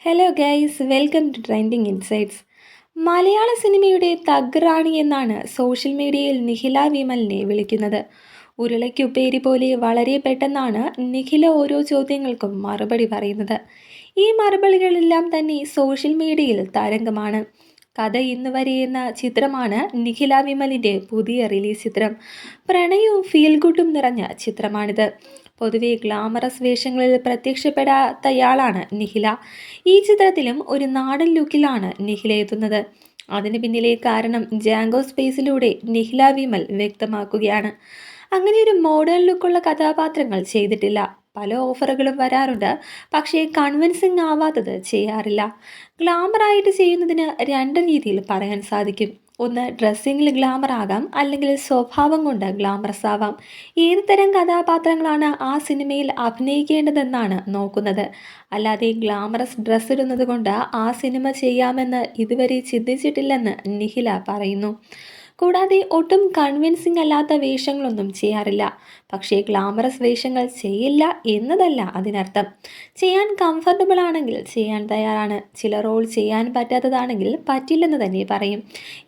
Hello guys, welcome to trending insights. മലയാള സിനിമയുടെ thug റാണി എന്നാണ് സോഷ്യൽ മീഡിയയിൽ നിഖില വിമലിനെ വിളിക്കുന്നത്. ഉരുളയ്ക്കുപ്പേരി പോലെ വളരെ പെട്ടെന്നാണ് നിഖില ഓരോ ചോദ്യങ്ങൾക്കും മറുപടി പറയുന്നത്. ഈ മറുപടികളെല്ലാം തന്നെ സോഷ്യൽ മീഡിയയിൽ തരംഗമാണ്. കഥ ഇന്ന് വരെ എന്ന ചിത്രമാണ് നിഖില വിമലിൻ്റെ പുതിയ റിലീസ് ചിത്രം. പ്രണയവും ഫീൽ ഗുഡും നിറഞ്ഞ ചിത്രമാണിത്. പൊതുവെ ഗ്ലാമറസ് വേഷങ്ങളിൽ പ്രത്യക്ഷപ്പെടാത്തയാളാണ് നിഖില. ഈ ചിത്രത്തിലും ഒരു നാടൻ ലുക്കിലാണ് നിഖില എത്തുന്നത്. അതിന് പിന്നിലെ കാരണം ജാങ്കോ സ്പേസിലൂടെ നിഖില വിമൽ വ്യക്തമാക്കുകയാണ്. അങ്ങനെ ഒരു മോഡേൺ ലുക്കുള്ള കഥാപാത്രങ്ങൾ ചെയ്തിട്ടില്ല. പല ഓഫറുകളും വരാറുണ്ട്, പക്ഷേ കൺവിൻസിങ് ആവാത്തത് ചെയ്യാറില്ല. ഗ്ലാമറായിട്ട് ചെയ്യുന്നതിന് രണ്ട് രീതിയിൽ പറയാൻ സാധിക്കും. ഒന്ന്, ഡ്രസ്സിങ്ങിൽ ഗ്ലാമർ ആകാം, അല്ലെങ്കിൽ സ്വഭാവം കൊണ്ട് ഗ്ലാമറസ് ആവാം. ഏത് തരം കഥാപാത്രങ്ങളാണ് ആ സിനിമയിൽ അഭിനയിക്കേണ്ടതെന്നാണ് നോക്കുന്നത്. അല്ലാതെ ഗ്ലാമറസ് ഡ്രസ്സ് ഇടുന്നത് കൊണ്ട് ആ സിനിമ ചെയ്യാമെന്ന് ഇതുവരെ ചിന്തിച്ചിട്ടില്ലെന്ന് നിഖില പറയുന്നു. കൂടാതെ ഒട്ടും കൺവിൻസിംഗ് അല്ലാത്ത വേഷങ്ങളൊന്നും ചെയ്യാറില്ല. പക്ഷേ ഗ്ലാമറസ് വേഷങ്ങൾ ചെയ്യില്ല എന്നതല്ല അതിനർത്ഥം. ചെയ്യാൻ കംഫർട്ടബിൾ ആണെങ്കിൽ ചെയ്യാൻ തയ്യാറാണ്. ചില റോൾ ചെയ്യാൻ പറ്റാത്തതാണെങ്കിൽ പറ്റില്ലെന്ന് തന്നെ പറയും.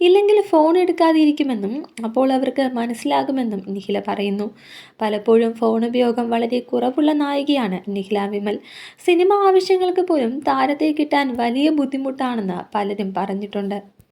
ഇല്ലെങ്കിൽ ഫോൺ എടുക്കാതിരിക്കുമെന്നും അപ്പോൾ അവർക്ക് മനസ്സിലാകുമെന്നും നിഖില പറയുന്നു. പലപ്പോഴും ഫോൺ ഉപയോഗം വളരെ കുറവുള്ള നായികയാണ് നിഖില വിമൽ. സിനിമ ആവശ്യങ്ങൾക്ക് പോലും താരത്തെ കിട്ടാൻ വലിയ ബുദ്ധിമുട്ടാണെന്ന് പലരും പറഞ്ഞിട്ടുണ്ട്.